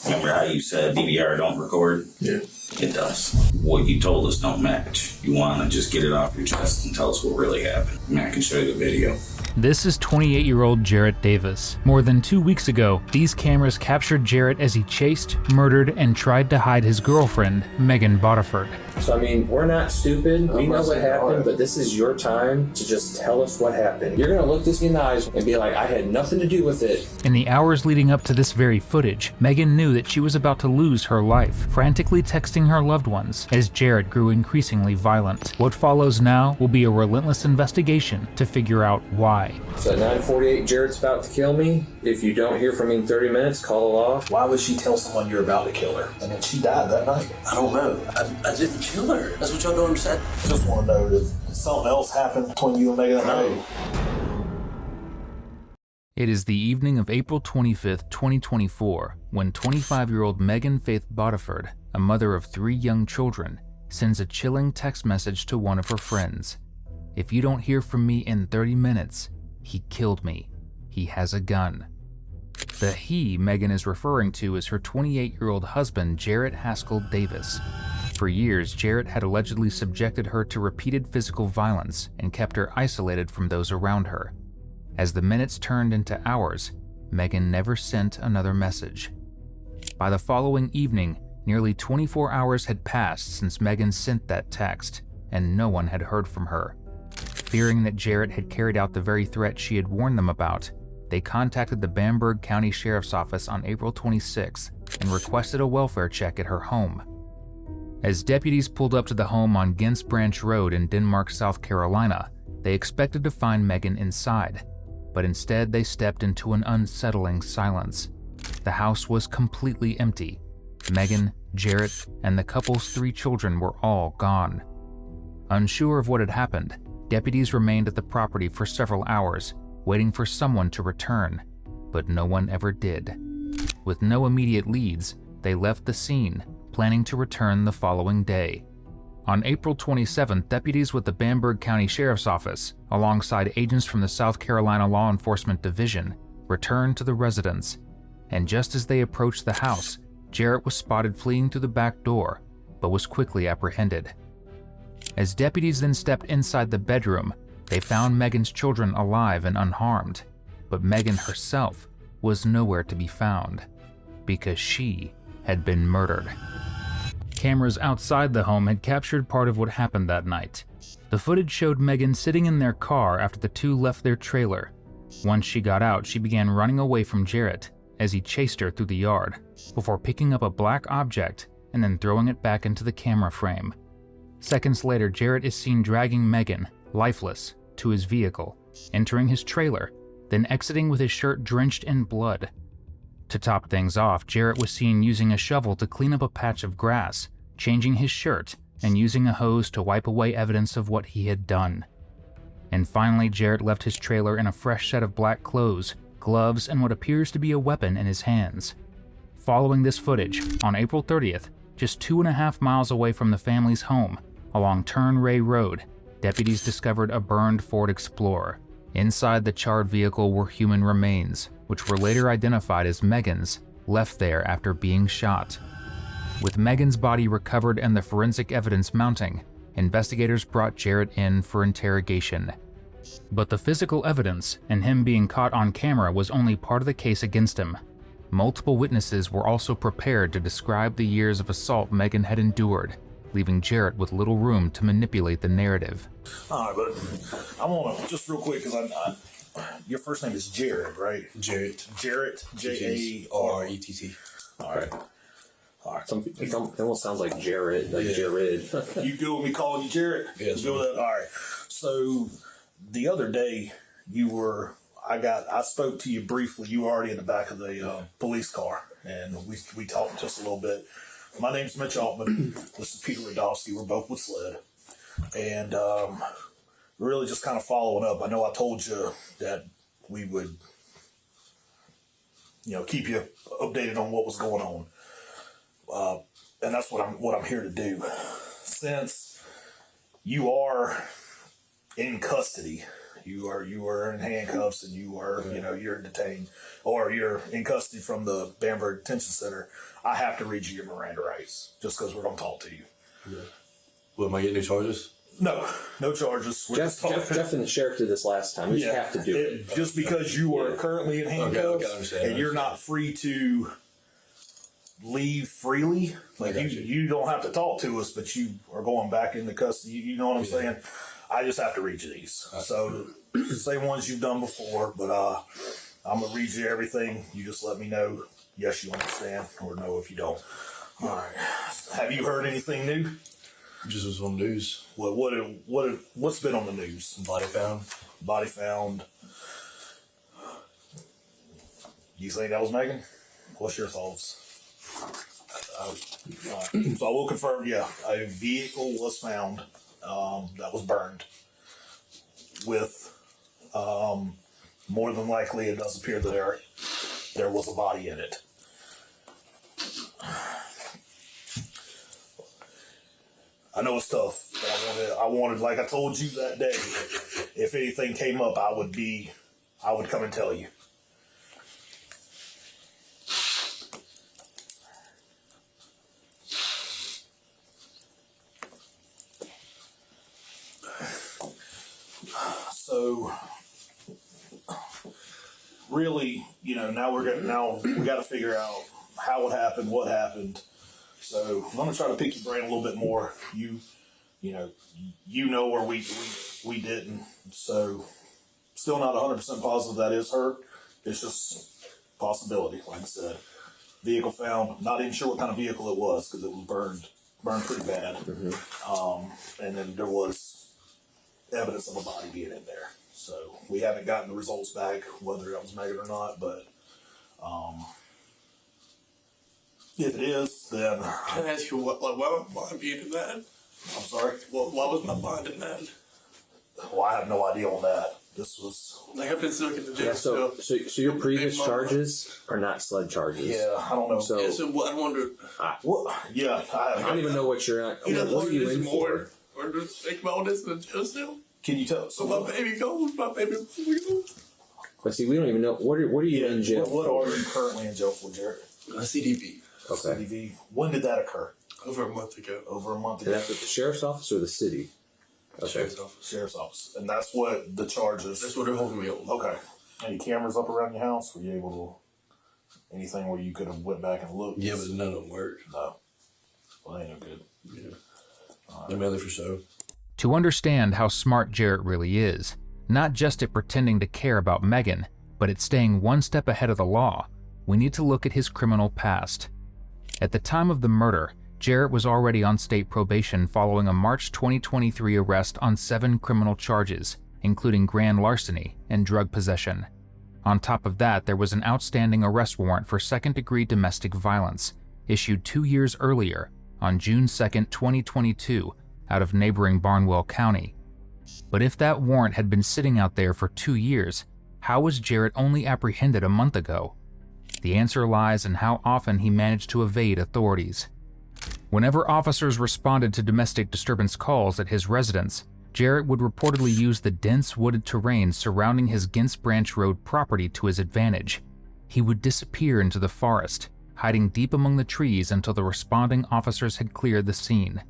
Remember how you said DVR don't record? Yeah. It does. What you told us don't match. You want to just get it off your chest and tell us what really happened. I mean, I can show you the video. This is 28-year-old Jarrett Davis. More than 2 weeks ago, these cameras captured Jarrett as he chased, murdered, and tried to hide his girlfriend, Megan Bodiford. So, I mean, we're not stupid. We know what happened, but this is your time to just tell us what happened. You're going to look this in the eyes and be like, I had nothing to do with it. In the hours leading up to this very footage, Megan knew that she was about to lose her life, frantically texting her loved ones as Jarrett grew increasingly violent. What follows now will be a relentless investigation to figure out why. So at 9:48, Jarrett's about to kill me. If you don't hear from me in 30 minutes, call it off. Why would she tell someone you're about to kill her? I mean, she died that night. I don't know. I didn't kill her. That's what y'all don't understand. Just want to know, did something else happen between you and Megan that night? It is the evening of April 25th, 2024, when 25-year-old Megan Faith Bodiford, a mother of 3 young children, sends a chilling text message to one of her friends. If you don't hear from me in 30 minutes, he killed me. He has a gun. The he Megan is referring to is her 28-year-old husband, Jarrett Haskell Davis. For years, Jarrett had allegedly subjected her to repeated physical violence and kept her isolated from those around her. As the minutes turned into hours, Megan never sent another message. By the following evening, nearly 24 hours had passed since Megan sent that text, and no one had heard from her. Fearing that Jarrett had carried out the very threat she had warned them about, they contacted the Bamberg County Sheriff's Office on April 26 and requested a welfare check at her home. As deputies pulled up to the home on Gents Branch Road in Denmark, South Carolina, they expected to find Megan inside, but instead they stepped into an unsettling silence. The house was completely empty. Megan, Jarrett, and the couple's 3 children were all gone. Unsure of what had happened, deputies remained at the property for several hours, waiting for someone to return, but no one ever did. With no immediate leads, they left the scene, planning to return the following day. On April 27th, deputies with the Bamberg County Sheriff's Office, alongside agents from the South Carolina Law Enforcement Division, returned to the residence, and just as they approached the house, Jarrett was spotted fleeing through the back door, but was quickly apprehended. As deputies then stepped inside the bedroom, they found Megan's children alive and unharmed, but Megan herself was nowhere to be found, because she had been murdered. Cameras outside the home had captured part of what happened that night. The footage showed Megan sitting in their car after the 2 left their trailer. Once she got out, she began running away from Jarrett as he chased her through the yard, before picking up a black object and then throwing it back into the camera frame. Seconds later, Jarrett is seen dragging Megan, lifeless, to his vehicle, entering his trailer, then exiting with his shirt drenched in blood. To top things off, Jarrett was seen using a shovel to clean up a patch of grass, changing his shirt, and using a hose to wipe away evidence of what he had done. And finally, Jarrett left his trailer in a fresh set of black clothes, gloves, and what appears to be a weapon in his hands. Following this footage, on April 30th, just 2.5 miles away from the family's home, along Turnray Road, deputies discovered a burned Ford Explorer. Inside the charred vehicle were human remains, which were later identified as Megan's, left there after being shot. With Megan's body recovered and the forensic evidence mounting, investigators brought Jarrett in for interrogation. But the physical evidence, and him being caught on camera, was only part of the case against him. Multiple witnesses were also prepared to describe the years of assault Megan had endured, leaving Jarrett with little room to manipulate the narrative. All right, but I want to, just real quick, because your first name is Jared, right? Jarrett. Jarrett, J-A-R-E-T-T. All right. All right. It almost sounds like Jarrett, like Jared. You good with me calling you Jarrett? Yes. You good with that? All right. So the other day, I spoke to you briefly. You were already in the back of the police car, and we talked just a little bit. My name's Mitch Altman. This is Peter Radofsky. We're both with SLED. And really just kind of following up. I know I told you that we would, keep you updated on what was going on. And that's what I'm here to do. Since you are in custody You are in handcuffs and you're detained or you're in custody from the Bamberg Detention Center. I have to read you your Miranda rights just because we're going to talk to you. Yeah. Well, am I getting any charges? No charges. Jeff and the sheriff did this last time. We just have to do it. Just because you are currently in handcuffs and you're not free to leave freely, like you don't have to talk to us, but you are going back into custody. You know what I'm saying? I just have to read you these. So same ones you've done before, but I'm gonna read you everything. You just let me know yes you understand or no if you don't. All right. Have you heard anything new? Just was on the news. What's been on the news? Body found. Body found. You think that was Megan? What's your thoughts? So I will confirm, a vehicle was found that was burned with more than likely it does appear that there was a body in it. I know it's tough, but I wanted, like I told you that day, if anything came up, I would come and tell you. So, really, now we got to figure out how it happened, what happened. So I'm gonna try to pick your brain a little bit more. You know where we didn't. So still not 100% positive that is her. It's just possibility. Like I said, vehicle found. Not even sure what kind of vehicle it was because it was burned pretty bad. Mm-hmm. And then there was evidence of a body being in there. So we haven't gotten the results back whether that was Megan or not, but. If it is, then... Can I ask you, why was my bond being in that? I'm sorry? Why was my bond in that? Well, I have no idea on that. This was... Like, I've been looking to do so your previous charges are not sled charges. Yeah, I don't know. So I wonder... I don't even know what you're at. What are you in for? Or just think about this in jail still? Can you tell? So my baby goes, But see, we don't even know. What are you in jail for? What are you currently in jail for, Jared? A CDV. Okay. CDV. When did that occur? Over a month ago. And that's with the sheriff's office or the city? Okay. Sheriff's office. And that's what the charges... That's what they're holding me on. Okay. Any cameras up around your house? Were you able to... Anything where you could have went back and looked? Yeah, but none of them worked. No. Well, that ain't no good. Yeah. They're mainly for show. To understand how smart Jarrett really is, not just at pretending to care about Megan, but at staying one step ahead of the law, we need to look at his criminal past. At the time of the murder, Jarrett was already on state probation following a March 2023 arrest on 7 criminal charges, including grand larceny and drug possession. On top of that, there was an outstanding arrest warrant for second-degree domestic violence, issued 2 years earlier, on June 2, 2022, out of neighboring Barnwell County. But if that warrant had been sitting out there for 2 years, how was Jarrett only apprehended a month ago? The answer lies in how often he managed to evade authorities. Whenever officers responded to domestic disturbance calls at his residence, Jarrett would reportedly use the dense wooded terrain surrounding his Gintz Branch Road property to his advantage. He would disappear into the forest, hiding deep among the trees until the responding officers had cleared the scene.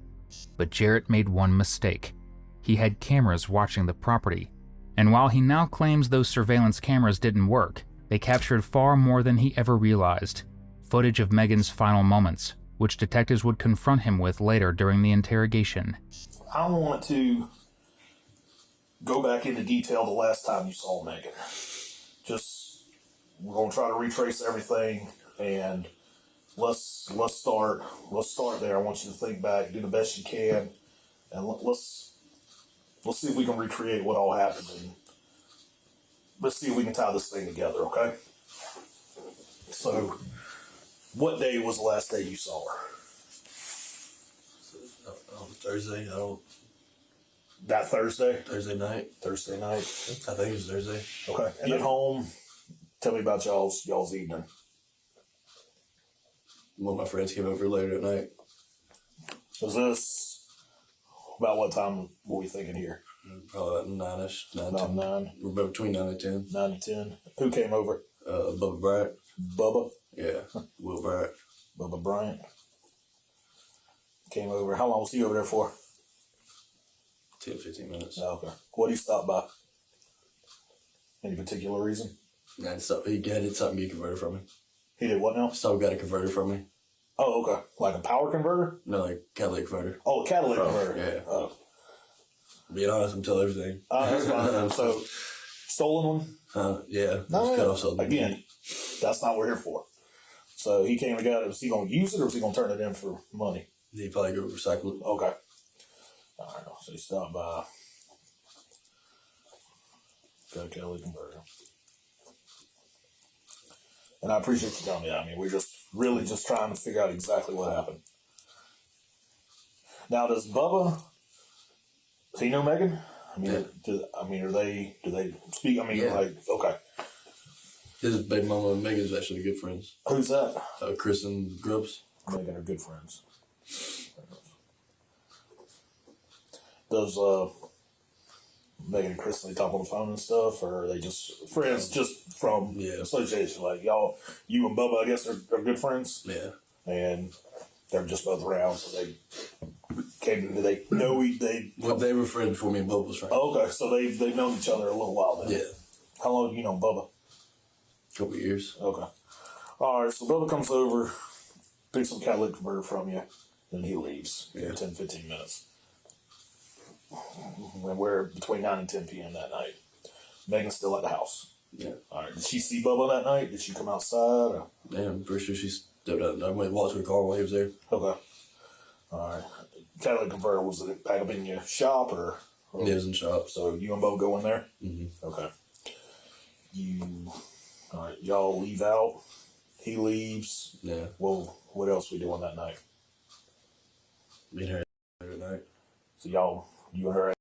But Jarrett made one mistake. He had cameras watching the property, and while he now claims those surveillance cameras didn't work, they captured far more than he ever realized. Footage of Megan's final moments, which detectives would confront him with later during the interrogation. I want to go back into detail the last time you saw Megan. We're going to try to retrace everything, and let's start there. I want you to think back, do the best you can, and let's see if we can recreate what all happened, and let's see if we can tie this thing together, okay? So, what day was the last day you saw her? Thursday. That Thursday? Thursday night. Thursday night. I think it was Thursday. Okay. And at home, tell me about y'all's evening. One of my friends came over later at night. Was this about what time were we thinking here? Probably 9-ish. 9, About 10. 9. We're between 9 and 10. 9 to 10. Who came over? Bubba Bryant. Bubba? Yeah. Will Bryant. Bubba Bryant. Came over. How long was he over there for? 10, 15 minutes. Oh, okay. What did he stop by? Any particular reason? He did something to get a converter from me. He did what now? So got a converter from me. Oh, okay. Like a power converter? No, like catalytic converter. Oh, a catalytic converter. Yeah. Oh. Being honest, I'm telling everything. That's fine. So, stolen one? Yeah. No, Just cut off something. again, that's not what we're here for. So he came and got it. Was he going to use it or was he going to turn it in for money? He probably go recycle it. Okay. All right. So he stopped by. Got a catalytic converter. And I appreciate you telling me that. I mean, we're just really just trying to figure out exactly what happened. Now, does Bubba, does he know Megan? I mean, do they speak? I mean, Yeah. like, okay. His baby mama and Megan's actually good friends. Who's that? Chris and Grubbs. Megan are good friends. Does Megan and Chris, they talk on the phone and stuff, or are they just friends just from association? Like, you and Bubba, I guess, are good friends? Yeah. And they're just both around, so they came, do they know They were friends before me and Bubba was friends. Oh, okay, so they've known each other a little while then. Yeah. How long have you known Bubba? A couple of years. Okay. All right, so Bubba comes over, picks some catalytic converter from you, then he leaves in 10, 15 minutes. When we're between 9 and 10 p.m. that night. Megan's still at the house. Yeah. All right. Did she see Bubba that night? Did she come outside? Or? Yeah, I'm pretty sure she stepped out. I went walked to the car while he was there. Okay. All right. Catalytic converter, was it back up in your shop or? Yeah, it was in the shop. So you and Bubba go in there? Mm-hmm. Okay. All right, y'all leave out. He leaves. Yeah. Well, what else we doing that night? Me and her at night. So you and her.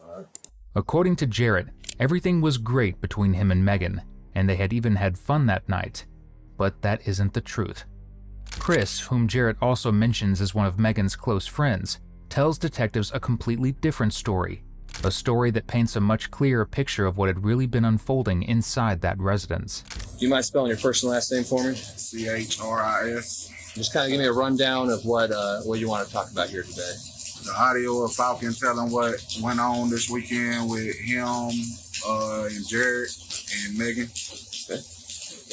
All right. According to Jarrett, everything was great between him and Megan, and they had even had fun that night. But that isn't the truth. Chris, whom Jarrett also mentions as one of Megan's close friends, tells detectives a completely different story. A story that paints a much clearer picture of what had really been unfolding inside that residence. Do you mind spelling your first and last name for me? CHRIS. Just kind of give me a rundown of what you want to talk about here today. The audio of Falcon telling what went on this weekend with him and Jared and Megan. Okay.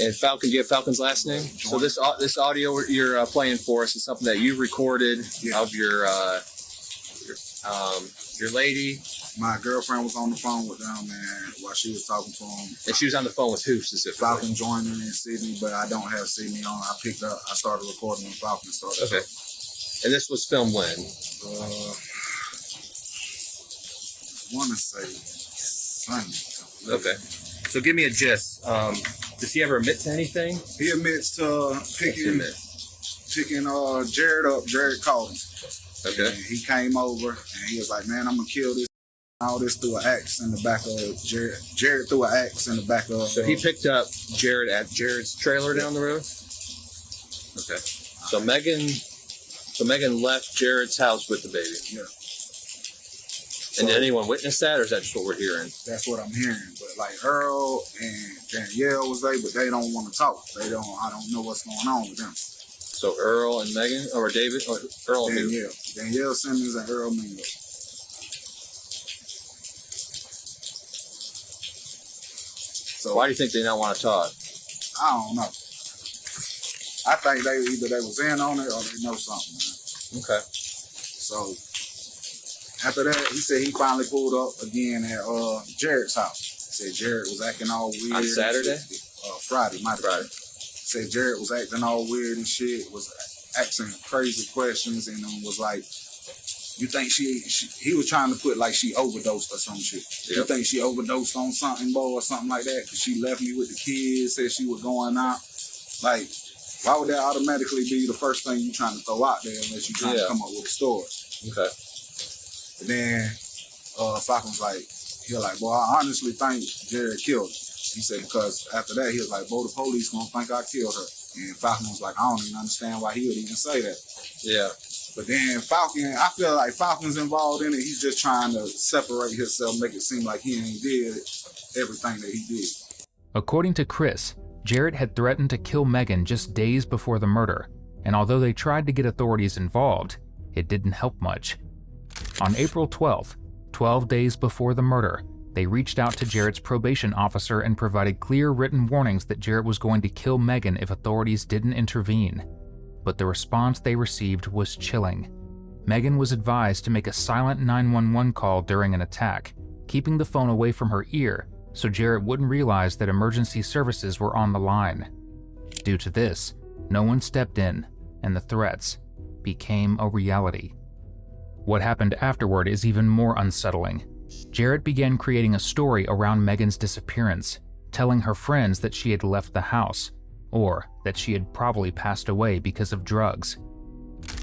And Falcon, do you have Falcon's last name? So this audio you're playing for us is something that you recorded of your lady. My girlfriend was on the phone with them, and while she was talking to him, And she was on the phone with who specifically? Falcon joined in Sydney, but I don't have Sydney on. I started recording when Falcon started. Okay. And this was filmed when? Want to say Sunday. Okay. So give me a gist. Does he ever admit to anything? He admits to picking Jared up. Jared called him. Okay. And he came over and he was like, "Man, I'm gonna kill this." All this through an axe in the back of Jared. Jared threw an axe in the back of. So he picked up Jared at Jared's trailer down the road? Okay. So Megan left Jared's house with the baby. Yeah. And did anyone witness that, or is that just what we're hearing? That's what I'm hearing. But like Earl and Danielle was there, but they don't want to talk. I don't know what's going on with them. So Earl and Megan, or David, or Earl and who? Danielle Simmons and Earl Mingo. So why do you think they don't want to talk? I don't know. I think they was in on it or they know something. Man. Okay. So after that, he said he finally pulled up again at Jared's house. He said Jared was acting all weird. On Saturday? Friday, Friday. Said Jared was acting all weird and shit, was asking crazy questions, and was like, you think he was trying to put like she overdosed or some shit. Yep. You think she overdosed on something, boy, or something like that? Because she left me with the kids, said she was going out. Like, why would that automatically be the first thing you trying to throw out there unless you trying to come up with a story? Okay. And then Falcon was like, he was like, boy, I honestly think Jared killed her. He said, because after that, he was like, boy, the police gonna think I killed her. And Falcon was like, I don't even understand why he would even say that. Yeah. But then Falcon, I feel like Falcon's involved in it. He's just trying to separate himself, make it seem like he ain't did everything that he did. According to Chris, Jarrett had threatened to kill Megan just days before the murder, and although they tried to get authorities involved, it didn't help much. On April 12th, 12 days before the murder, they reached out to Jarrett's probation officer and provided clear written warnings that Jarrett was going to kill Megan if authorities didn't intervene. But the response they received was chilling. Megan was advised to make a silent 911 call during an attack, keeping the phone away from her ear so Jarrett wouldn't realize that emergency services were on the line. Due to this, no one stepped in, and the threats became a reality. What happened afterward is even more unsettling. Jarrett began creating a story around Megan's disappearance, telling her friends that she had left the house, or that she had probably passed away because of drugs.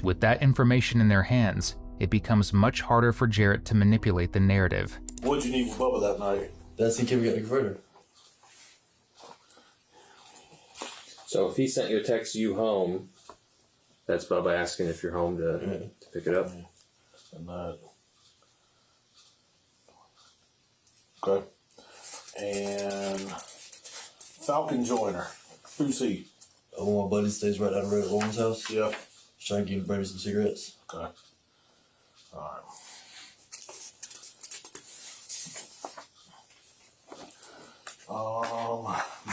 With that information in their hands, it becomes much harder for Jarrett to manipulate the narrative. What'd you need from Bubba that night? That's he came get the converter. So if he sent you a text you home, that's Bubba asking if you're home to pick it up. And that. Okay. And Falcon Joyner. Who's he? One of my buddies stays right down the road at Woman's house. Yeah. Just trying to give Brandon some cigarettes. Okay. Alright.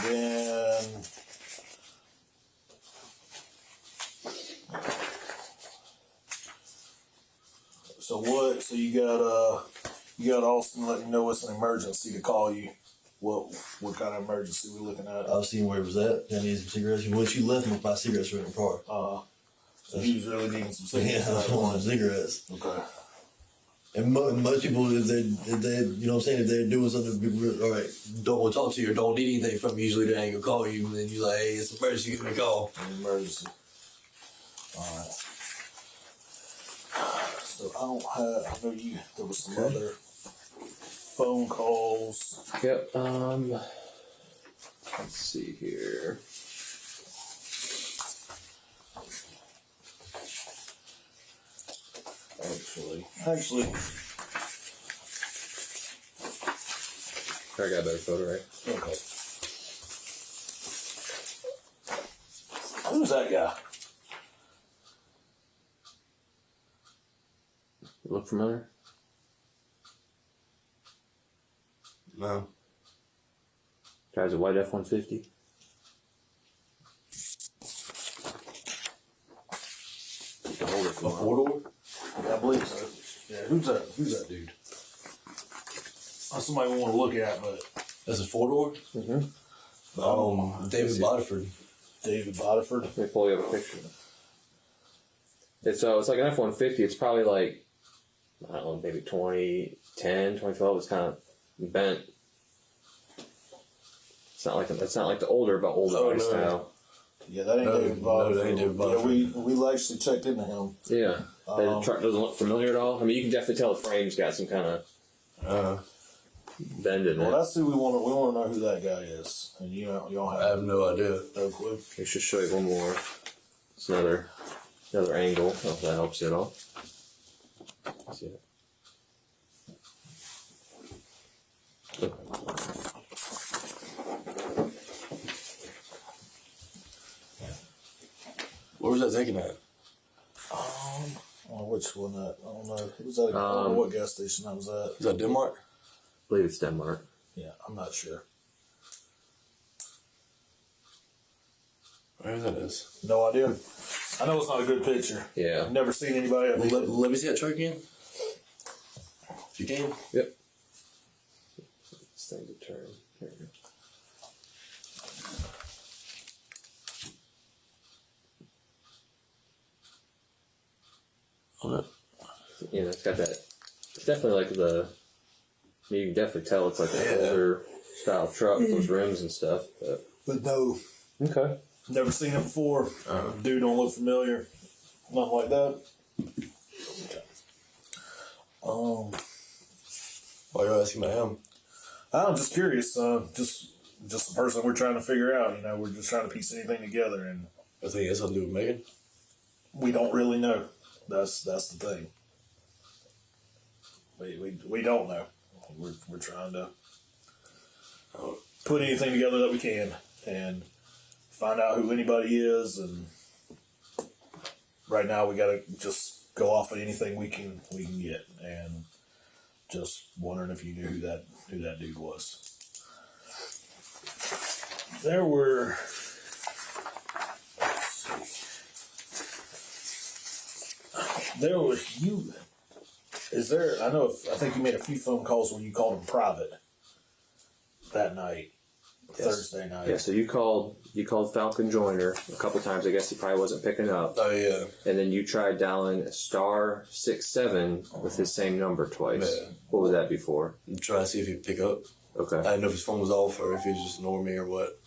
Then so what? So you got Austin letting you know it's an emergency to call you. What kind of emergency we looking at? I was seeing where he was at. I needed some cigarettes. Once you left, I'm gonna buy cigarettes for in the car. So he was really needing some cigarettes. Yeah, I want cigarettes. Okay. And most people, if they, you know what I'm saying, if they're doing something, all right, don't want to talk to you or don't need anything from you, usually they ain't gonna call you. And then you're like, hey, it's an emergency, give me a call. An emergency. Alright. So I don't have, I know there was some other phone calls. Yep. Let's see here. Actually, I got a better photo, right? okay. Who's that guy? Look familiar? No. Drives a white F-150. You can hold it for A four-door? Yeah, I believe so. Yeah, who's that dude? That's somebody we want to look at, but That's a four-door? Mm-hmm. David Botiford. David Botiford. Let me pull you up a picture. It's like an F-150. It's probably like, I don't know, maybe 2010, 2012. It's kind of bent. It's not like the older, but older Oh, body no. style. Yeah, that ain't No, David no, Botiford. that ain't David Botiford. Yeah, we actually checked into him. Yeah. The truck doesn't look familiar at all. I mean, you can definitely tell the frame's got some kind of bend in Well, it. that's who we want to know who that guy is, and y'all I have no idea. no clue. Let me just show you one more. It's another angle. I don't know if that helps you at all. See it? Where was that taken at? Which one that? I don't know. It was at I don't know what gas station that was at. Is that Denmark? I believe it's Denmark. Yeah, I'm not sure. Where that is? No idea. I know it's not a good picture. Yeah. I've never seen anybody at Let me see that truck again. If you can. Yep. This thing to turn. Here we go. Yeah, it's got that. It's definitely like you can definitely tell it's like an older style truck with those rims and stuff. But no, Okay. never seen it before. Dude don't look familiar. Nothing like that. Why are you asking about him? I'm just curious. Just a person we're trying to figure out. We're just trying to piece anything together, and I think it has something to do with Megan. we don't really know. That's the thing. We don't know. We're trying to put anything together that we can and find out who anybody is. And right now we got to just go off of anything we can get. And just wondering if you knew who that dude was. There were. There was you. Is there? I think you made a few phone calls where you called him private that night, Thursday night. Yeah. So you called Falcon Joyner a couple times. I guess he probably wasn't picking up. Oh yeah. And then you tried dialing *67 with his same number twice. Yeah. What would that be for? I'm trying to see if he'd pick up. Okay. I didn't know if his phone was off or if he was just ignoring me or what.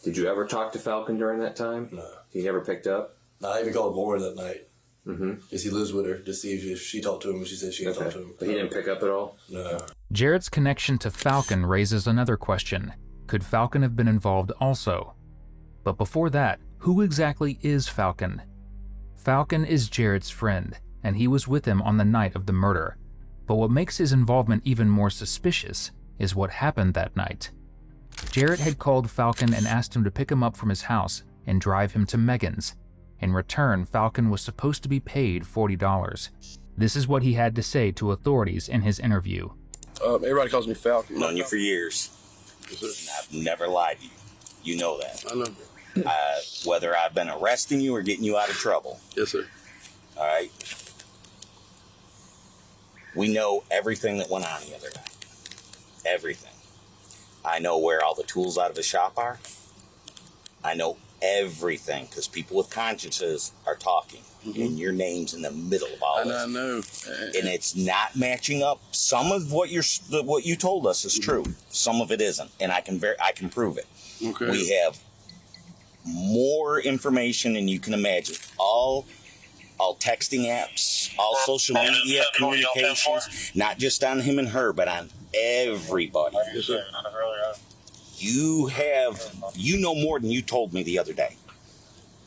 Did you ever talk to Falcon during that time? No. He never picked up? No, I even called Lauren that night. Mm-hmm. Because he lives with her to see if she talked to him, and she said she didn't talk to him. But he didn't pick up at all? No. Jarrett's connection to Falcon raises another question. Could Falcon have been involved also? But before that, who exactly is Falcon? Falcon is Jarrett's friend, and he was with him on the night of the murder. But what makes his involvement even more suspicious is what happened that night. Jarrett had called Falcon and asked him to pick him up from his house and drive him to Megan's. In return, Falcon was supposed to be paid $40. This is what he had to say to authorities in his interview. Everybody calls me Falcon. Known you for years. Yes, sir. And I've never lied to you. You know that. I know. Whether I've been arresting you or getting you out of trouble. Yes, sir. All right? We know everything that went on the other night. Everything. I know where all the tools out of the shop are. I know everything because people with consciences are talking, and your name's in the middle of all this. I know. And it's not matching up. Some of what you told us is true. Some of it isn't, and I can prove it. Okay. We have more information than you can imagine. All texting apps, all social media communications, not just on him and her, but on everybody. Yes, sir. You know more than you told me the other day.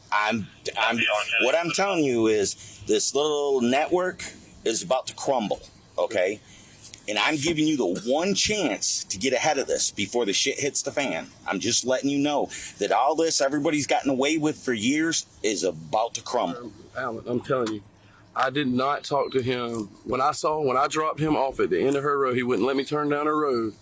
What I'm telling you is this little network is about to crumble, okay? And I'm giving you the one chance to get ahead of this before the shit hits the fan. I'm just letting you know that all this everybody's gotten away with for years is about to crumble. Alan, I'm telling you, I did not talk to him. When I dropped him off at the end of her road, he wouldn't let me turn down her road.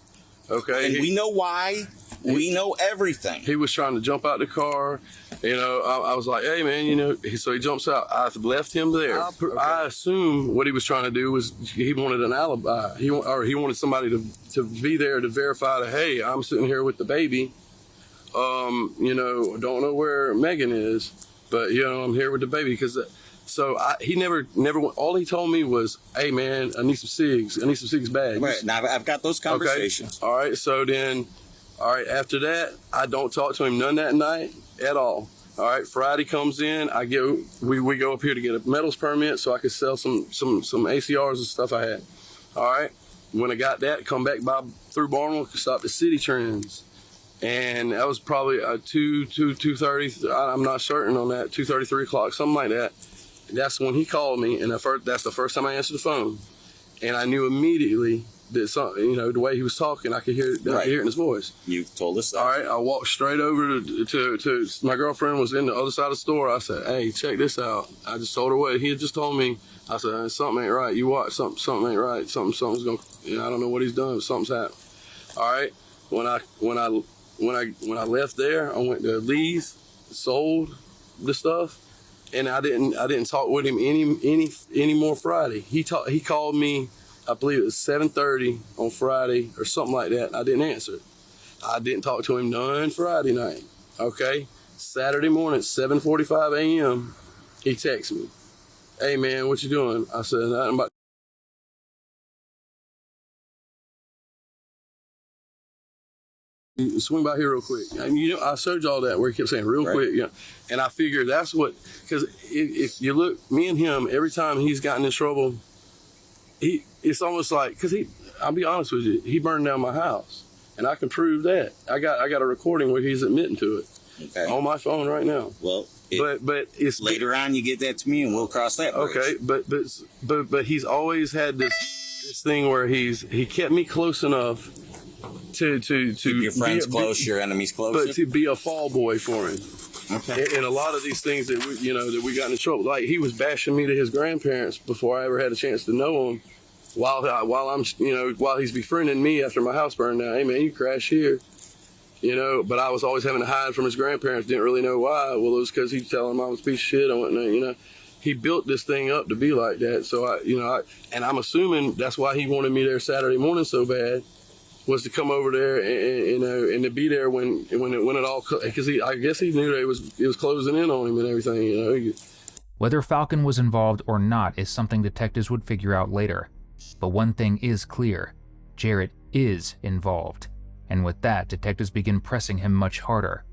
Okay. And we know why. We know everything. He was trying to jump out the car. You know, I was like, hey, man, so he jumps out. I left him there. I assume what he was trying to do was he wanted an alibi. He wanted somebody to be there to verify that, hey, I'm sitting here with the baby. Don't know where Megan is, but, I'm here with the baby. He never, all he told me was, hey, man, I need some cigs. I need some cigs bags. Right. Now, I've got those conversations. Okay. All right. So then, after that, I don't talk to him none that night at all. All right. Friday comes in. We go up here to get a metals permit so I could sell some ACRs and stuff I had. All right. When I got that, come back through Barnwell, stopped at City Trends. And that was probably 2:30. I'm not certain on that. 2:30, 3 o'clock, something like that. That's when he called me, and that's the first time I answered the phone. And I knew immediately that the way he was talking, I could hear it in his voice. You told us that. All right, I walked straight over to my girlfriend was in the other side of the store. I said, hey, check this out. I just told her what he had just told me. I said, something ain't right. You watch, something ain't right. Something's going. I don't know what he's done, but something's happened. All right, when I left there, I went to Lee's, sold the stuff. And I didn't talk with him any more Friday. He called me, I believe it was 7:30 on Friday or something like that. I didn't answer. I didn't talk to him none Friday night. Okay. Saturday morning, 7:45 a.m. He texts me, hey man, what you doing? I said, nothing about. Swing by here real quick. And I searched all that where he kept saying real quick. And I figured that's what, because if you look, me and him, every time he's gotten in trouble, it's almost like, because I'll be honest with you, he burned down my house. And I can prove that. I got a recording where he's admitting to it on my phone right now. Well, but it's Later on, you get that to me, and we'll cross that bridge. Okay, but he's always had this thing where he kept me close enough to Keep your friends close, your enemies close. but to be a fall boy for him. Okay. And a lot of these things that we got in trouble, like he was bashing me to his grandparents before I ever had a chance to know him. While he's befriending me after my house burned down. Hey man, you crash here. But I was always having to hide from his grandparents. Didn't really know why. Well, it was because he'd tell them I was a piece of shit. I went, he built this thing up to be like that. So and I'm assuming that's why he wanted me there Saturday morning so bad, was to come over there and to be there when it all, because I guess he knew that it was closing in on him and everything. Whether Falcon was involved or not is something detectives would figure out later. But one thing is clear: Jarrett is involved. And with that, detectives begin pressing him much harder.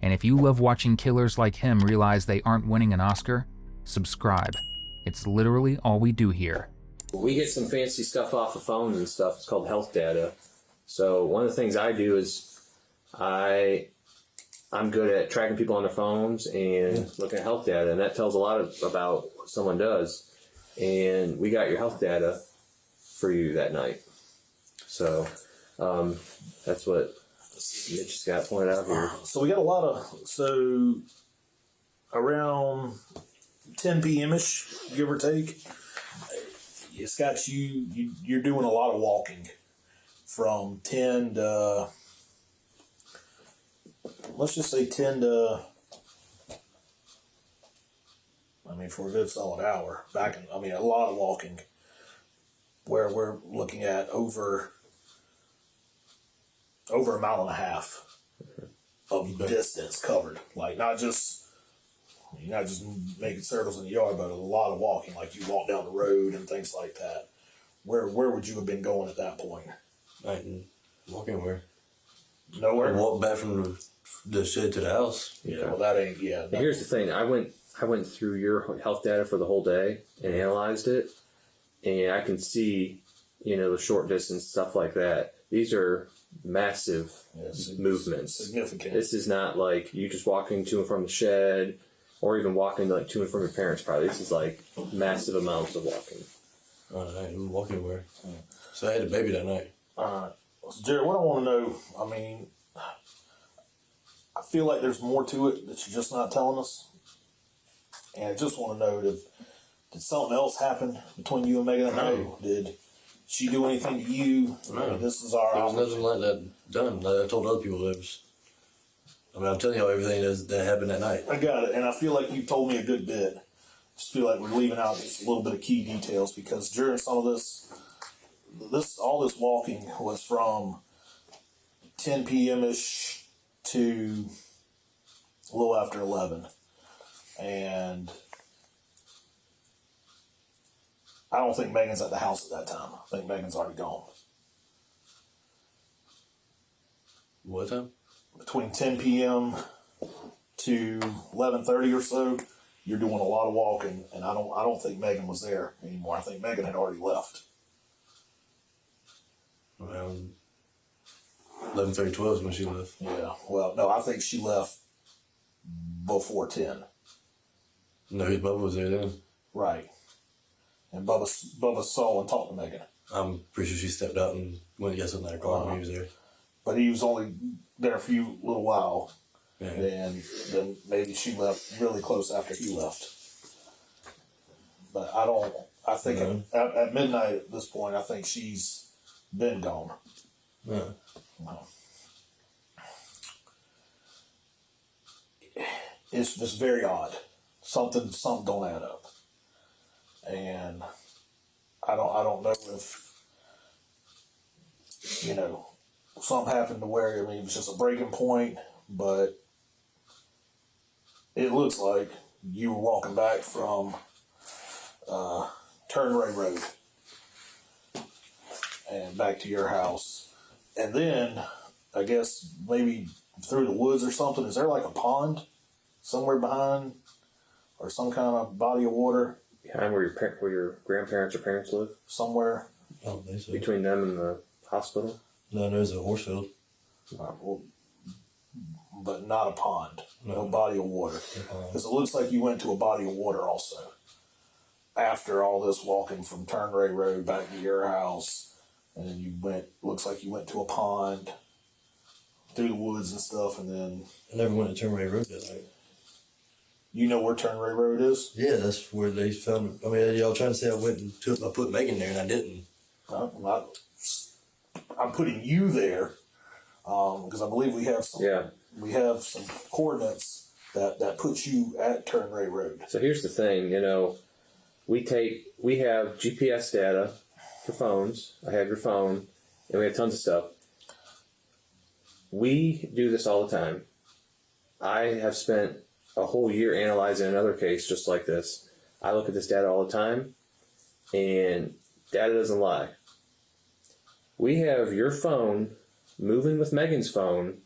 And if you love watching killers like him realize they aren't winning an Oscar, subscribe. It's literally all we do here. We get some fancy stuff off of phones and stuff. It's called health data. So one of the things I do is I'm good at tracking people on their phones and looking at health data, and that tells a lot about what someone does. And we got your health data for you that night. So that's what Mitch just got pointed out here. So we got around 10 p.m.-ish, give or take. It's got you're doing a lot of walking from 10 to, let's just say 10 to, for a good solid hour. A lot of walking, where we're looking at over a mile and a half of distance covered. Like you're not just making circles in the yard, but a lot of walking. Like you walk down the road and things like that. Where would you have been going at that point? I can walk anywhere. Nowhere. Walk back from the shed to the house. Yeah, well, that ain't. Yeah. And here's the thing: I went through your health data for the whole day and analyzed it, and I can see, the short distance stuff like that. These are massive movements. Significant. This is not like you just walking to and from the shed, or even walking to and from your parents' probably. This is like massive amounts of walking. I didn't walk anywhere. So I had a baby that night. So Jared, what I want to know, I feel like there's more to it that you're just not telling us. And I just want to know, did something else happen between you and Megan that night? Did she do anything to you? No. This is our There was nothing like that done. Like I told other people there was. I'm telling y'all everything that happened that night. I got it, and I feel like you told me a good bit. Just feel like we're leaving out just a little bit of key details, because during some of all this walking was from 10 p.m.-ish to a little after 11. And I don't think Megan's at the house at that time. I think Megan's already gone. What time? Between 10 p.m. to 11:30 or so, you're doing a lot of walking, and I don't think Megan was there anymore. I think Megan had already left. Around 11:30, 12 is when she left. Yeah. Well, no, I think she left before 10. No, his Bubba was there then. Right. And Bubba saw and talked to Megan. I'm pretty sure she stepped out and went and got something in her car when he was there. But he was only there a little while. Yeah. And then maybe she left really close after he left. But I think at midnight at this point, I think she's been gone. Yeah. It's just very odd. Something don't add up. And I don't know if, something happened to where, it was just a breaking point, but it looks like you were walking back from Turnray Road and back to your house. And then, I guess, maybe through the woods or something, is there like a pond somewhere behind, or some kind of body of water? Behind where your grandparents or parents live? Somewhere? I don't think so. Between them and the hospital? No, there's a horse field. Well, but not a pond. No body of water. Because it looks like you went to a body of water also. After all this walking from Turnray Road back to your house, and then you went, looks like you went to a pond, through the woods and stuff, and then... I never went to Turnray Road that night. You know where Turnray Road is? Yeah, that's where they found it. I mean, y'all trying to say I put Megan there, and I didn't. I'm putting you there, because I believe we have some coordinates that puts you at Turnray Road. So here's the thing, we have GPS data for phones. I have your phone, and we have tons of stuff. We do this all the time. I have spent a whole year analyzing another case just like this. I look at this data all the time, and data doesn't lie. We have your phone moving with Megan's phone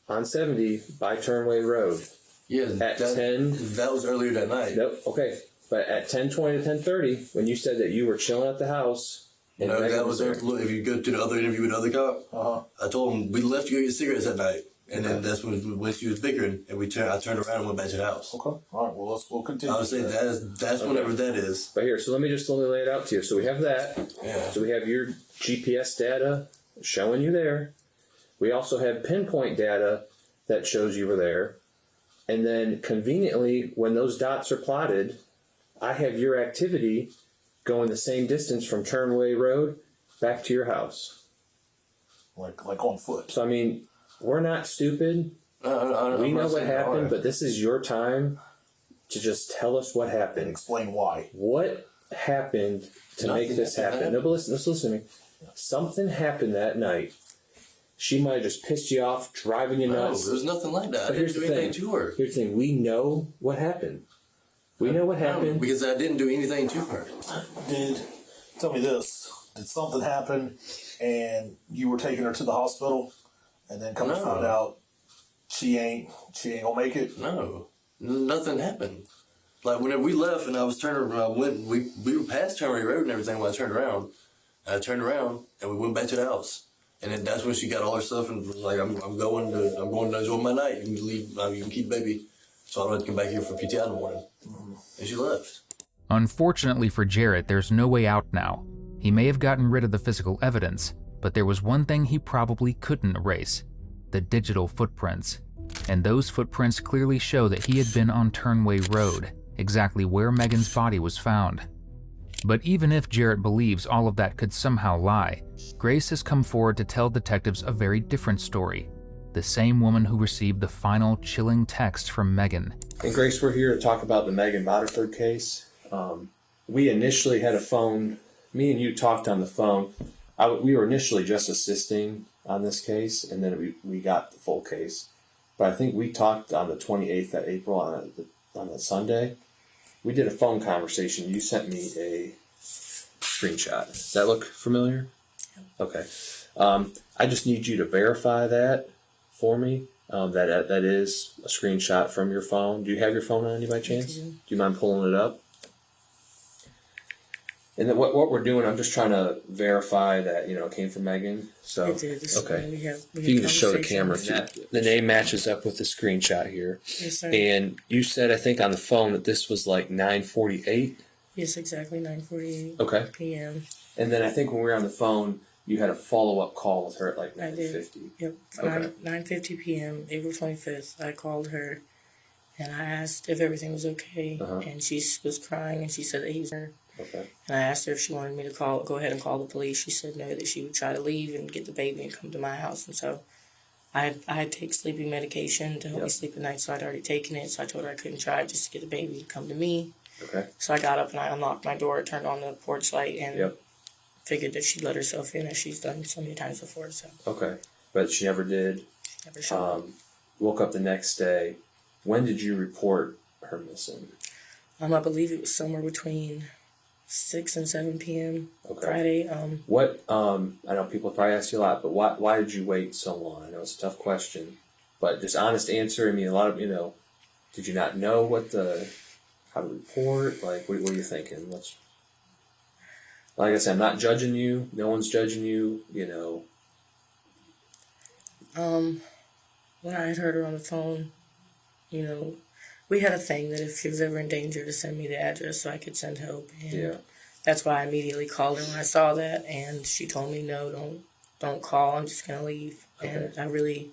on 70 by Turnway Road. Yeah, at 10. That was earlier that night. Nope. Okay, but at 10:20 to 10:30, when you said that you were chilling at the house. No, that was there. Look, if you go to the other interview with the other cop, I told him we left to go get cigarettes that night, and then that's when she was bickering, and I turned around and went back to the house. Okay, all right. Well, we'll continue. I would say that's whenever that is. But here, so let me lay it out to you. So we have that. Yeah. So we have your GPS data showing you there. We also have pinpoint data that shows you were there, and then conveniently, when those dots are plotted, I have your activity going the same distance from Turnway Road back to your house. Like on foot. So, I mean, we're not stupid. We know what happened, but this is your time to just tell us what happened. And explain why. What happened to make this happen? No, but listen to me. Something happened that night. She might have just pissed you off, driving you nuts. No, there's nothing like that. But I didn't do anything to her. Here's the thing. We know what happened. We know what happened. Because I didn't do anything to her. Tell me this. Did something happen and you were taking her to the hospital and then come to find out she ain't gonna make it? No. Nothing happened. Like whenever we left and I was turning around, we were past Turnray Road and everything when I turned around. And I turned around and we went back to the house. And then that's when she got all her stuff and was like, I'm going to enjoy my night. You can leave, you can keep baby. So I don't have to come back here for PTI in the morning. And she left. Unfortunately for Jarrett, there's no way out now. He may have gotten rid of the physical evidence, but there was one thing he probably couldn't erase: the digital footprints. And those footprints clearly show that he had been on Turnway Road, exactly where Megan's body was found. But even if Jarrett believes all of that could somehow lie, Grace has come forward to tell detectives a very different story. The same woman who received the final chilling text from Megan. And Grace, we're here to talk about the Megan Boterford case. We initially had a phone. Me and you talked on the phone. We were initially just assisting on this case, and then we got the full case. But I think we talked on the 28th of April on a Sunday. We did a phone conversation. You sent me a screenshot. Does that look familiar? Okay. I just need you to verify that for me. That is a screenshot from your phone. Do you have your phone on you by chance? Do you mind pulling it up? And then what we're doing, I'm just trying to verify that it came from Megan. So okay, if you can just show the camera, the name matches up with the screenshot here. Yes, sir. And you said, I think on the phone, that this was like 9:48. Yes, exactly 9:48. Okay. p.m. And then I think when we were on the phone, you had a follow-up call with her at like 9:50. Yep. Okay. 9:50 p.m. April 25th. I called her, and I asked if everything was okay, and she was crying, and she said that he was her. Okay. And I asked her if she wanted me to go ahead and call the police. She said no, that she would try to leave and get the baby and come to my house. And so I had to take sleeping medication to help me sleep at night, so I'd already taken it. So I told her I couldn't drive just to get the baby to come to me. Okay. So I got up and I unlocked my door, turned on the porch light, and figured that she'd let herself in, as she's done so many times before. So okay, but she never did. Never showed up. Woke up the next day. When did you report her missing? I believe it was somewhere between 6 and 7 p.m. Friday. What? I know people probably ask you a lot, but why did you wait so long? I know it's a tough question, but just honest answer. I mean, a lot of did you not know how to report? Like, what were you thinking? Like I said, I'm not judging you. No one's judging you. When I had heard her on the phone, you know, we had a thing that if she was ever in danger to send me the address so I could send help. And that's why I immediately called her when I saw that, and she told me, no, don't call, I'm just going to leave. Okay. And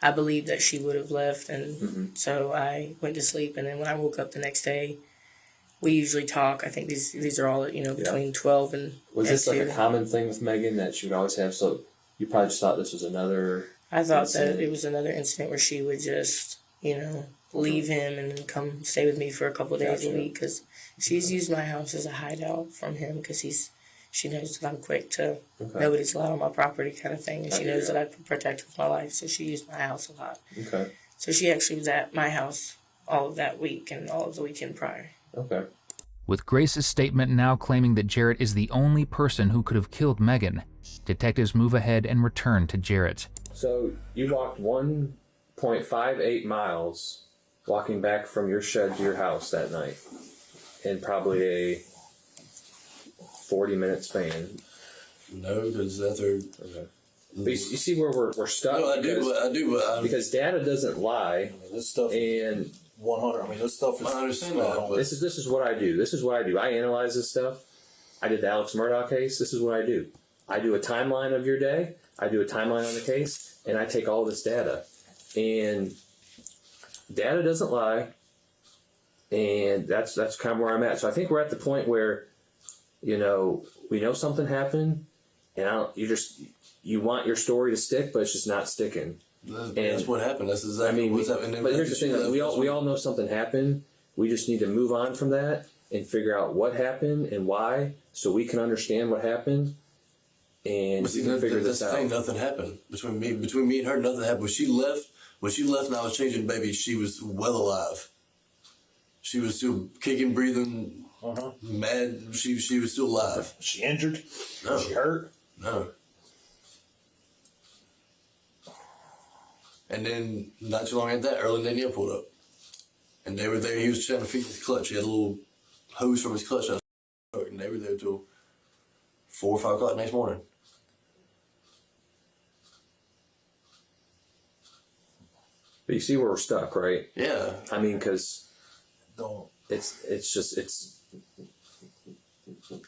I believed that she would have left, and so I went to sleep, and then when I woke up the next day, we usually talk. I think these are all, between 12 and... Was this like a common thing with Megan that she would always have? So you probably just thought this was another... I thought that it was another incident where she would just, leave him and then come stay with me for a couple of days a week, because she's used my house as a hideout from him, because she knows that I'm quick to nobody's allowed on my property kind of thing, and she knows that I protect with my life, so she used my house a lot. Okay. So she actually was at my house all of that week and all of the weekend prior. Okay. With Grace's statement now claiming that Jarrett is the only person who could have killed Megan, detectives move ahead and return to Jarrett. So you walked 1.58 miles walking back from your shed to your house that night in probably a 40-minute span. No, because that's her. Okay. But you see where we're stuck? No, I do. Because data doesn't lie. I mean, this stuff and 100. I mean, this stuff is. I understand that. This is what I do. I analyze this stuff. I did the Alex Murdaugh case. This is what I do. I do a timeline of your day. I do a timeline on the case, and I take all this data. And data doesn't lie. And that's kind of where I'm at. So I think we're at the point where, we know something happened, and you want your story to stick, but it's just not sticking. That's what happened. That's exactly what's happening. But here's the thing: we all know something happened. We just need to move on from that and figure out what happened and why, so we can understand what happened. And see, figure this out. Nothing happened between me and her. Nothing happened. When she left, and I was changing baby, she was well alive. She was still kicking, breathing, mad. She was still alive. She injured? No. She hurt? No. And then, not too long after that, Earl and Danielle pulled up. And they were there. He was trying to fix his clutch. He had a little hose from his clutch. And they were there till 4 or 5 o'clock next morning. But you see where we're stuck, right? Yeah. I mean, because Don't.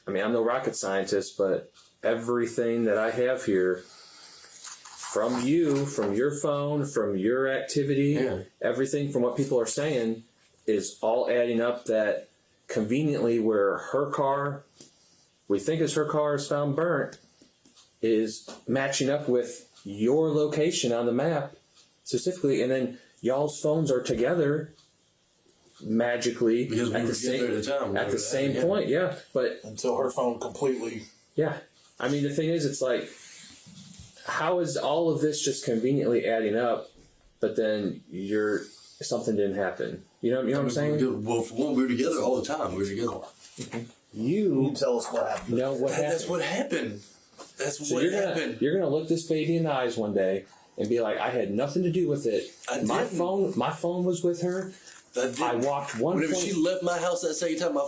I'm no rocket scientist, but everything that I have here from you, from your phone, from your activity, everything from what people are saying is all adding up that conveniently where her car, we think is her car, is found burnt, is matching up with your location on the map specifically, and then y'all's phones are together magically because we at were the same at the time. At the same point, yeah. But until her phone completely. Yeah, I mean the thing is, it's like, how is all of this just conveniently adding up? But then something didn't happen. You know what I'm saying? Well, for one, we were together all the time. We were together. You tell us what happened. You know what happened? That's what happened. That's so what happened. You're gonna look this baby in the eyes one day and be like, I had nothing to do with it. My phone was with her. I walked Whenever she left my house that second time, I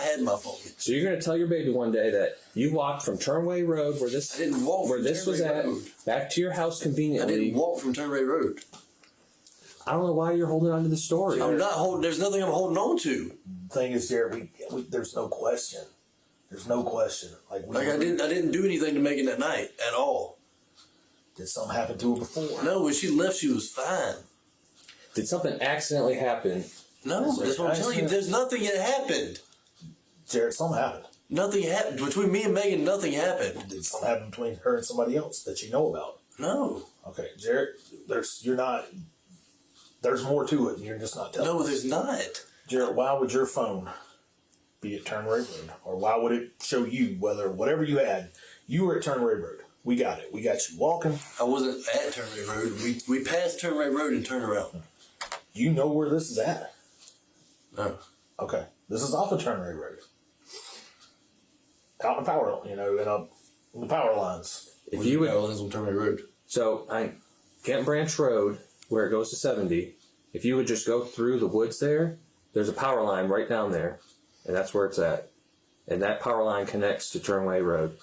had my phone. So you're gonna tell your baby one day that you walked from Turnway Road, where this was at, back to your house conveniently. I didn't walk from Turnway Road. I don't know why you're holding on to the story. I'm not holding. There's nothing I'm holding on to. Thing is, Jared, there's no question. There's no question. I didn't do anything to Megan that night at all. Did something happen to her before? No, when she left, she was fine. Did something accidentally happen? No, that's what I'm telling you. There's nothing that happened. Jared, something happened. Nothing happened. Between me and Megan, nothing happened. Did something happen between her and somebody else that you know about? No. Okay, Jared, there's more to it, and you're just not telling us. No, there's not. Jared, why would your phone be at Turnway Road? Or why would it show you whatever you had, you were at Turnway Road? We got it. We got you walking. I wasn't at Turnway Road. We passed Turnway Road and turned around. You know where this is at? No. Okay. This is off of Turnway Road. Out in the power, in the power lines. If you would, power lines on Turnway Road. So, Kent Branch Road, where it goes to 70, if you would just go through the woods there's a power line right down there, and that's where it's at. And that power line connects to Turnway Road.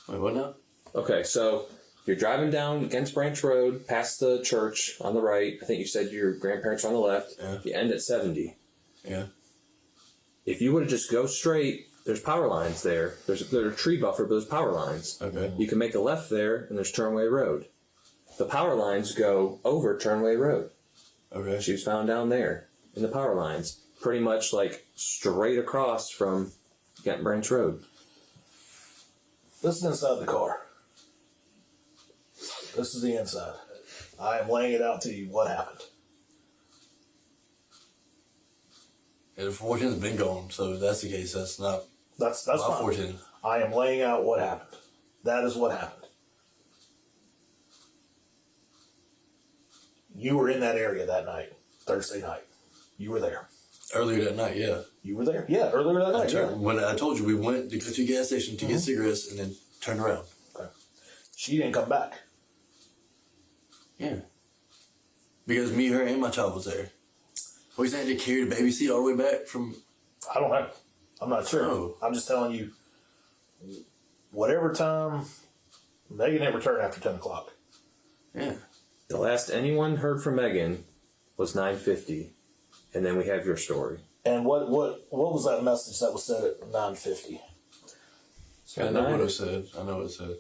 Wait, what now? Okay, so You're driving down against Branch Road, past the church on the right. I think you said your grandparents are on the left. Yeah. You end at 70. Yeah. If you would have just go straight, there's power lines there. There's a tree buffer, but there's power lines. Okay. You can make a left there, and there's Turnway Road. The power lines go over Turnway Road. Okay. She was found down there in the power lines, pretty much like straight across from Gatton Branch Road. This is inside the car. This is the inside. I am laying it out to you what happened. Yeah, the 410's been gone, so if that's the case, that's not That's my fine. 410. I am laying out what happened. That is what happened. You were in that area that night, Thursday night. You were there. Earlier that night, yeah. You were there? Yeah, earlier that night. Yeah. When I told you we went to go to a gas station to get cigarettes and then turned around. Okay. She didn't come back. Yeah. Because me, her, and my child was there. What, you saying they carried the baby seat all the way back from... I don't know. I'm not sure. Oh. I'm just telling you, whatever time, Megan didn't return after 10 o'clock. Yeah. The last anyone heard from Megan was 9:50, and then we have your story. And what was that message that was said at 9:50? I know what it said. I know what it said.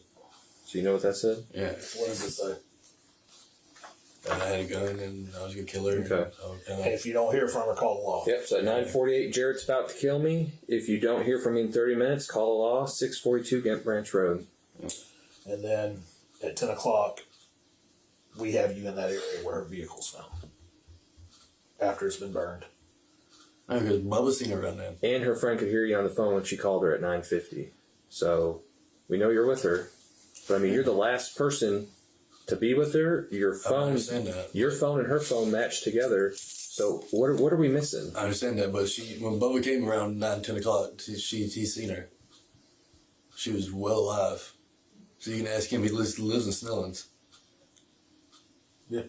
So you know what that said? Yeah. What does it say? And I had a gun and I was going to kill her. Okay. And if you don't hear from her, call the law. Yep, so at 9:48, Jarrett's about to kill me. If you don't hear from me in 30 minutes, call the law, 642 Gatton Branch Road. And then at 10 o'clock, we have you in that area where her vehicle's found. After it's been burned. No, because Bubba seen her around then. And her friend could hear you on the phone when she called her at 9:50. So we know you're with her. But I mean, you're the last person to be with her. Your phone, understand that. your phone and her phone matched together. So what are we missing? I understand that, but when Bubba came around 9, 10 o'clock, he seen her. She was well alive. So you can ask him, he lives in Snellings. Yeah.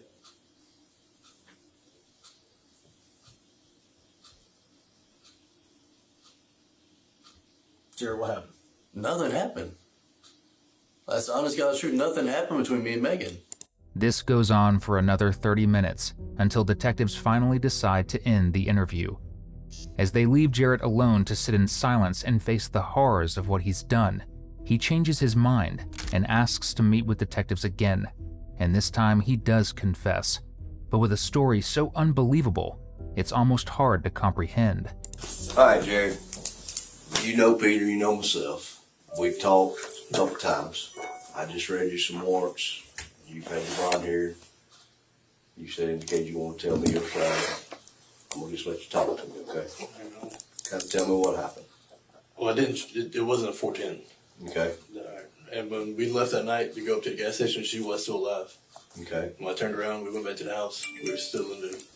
Jared, what happened? Nothing happened. That's the honest God's truth. Nothing happened between me and Megan. This goes on for another 30 minutes until detectives finally decide to end the interview. As they leave Jarrett alone to sit in silence and face the horrors of what he's done, he changes his mind and asks to meet with detectives again. And this time he does confess, but with a story so unbelievable, it's almost hard to comprehend. All right, Jared. You know Peter, you know myself. We've talked a couple times. I just read you some warrants. You've had your bond here. You said indicate you want to tell me your side. I'm going to just let you talk to me, okay? Kind of tell me what happened. Well, I didn't. It wasn't a 410. Okay? And when we left that night to go up to the gas station, she was still alive. Okay. When I turned around, we went back to the house. We were still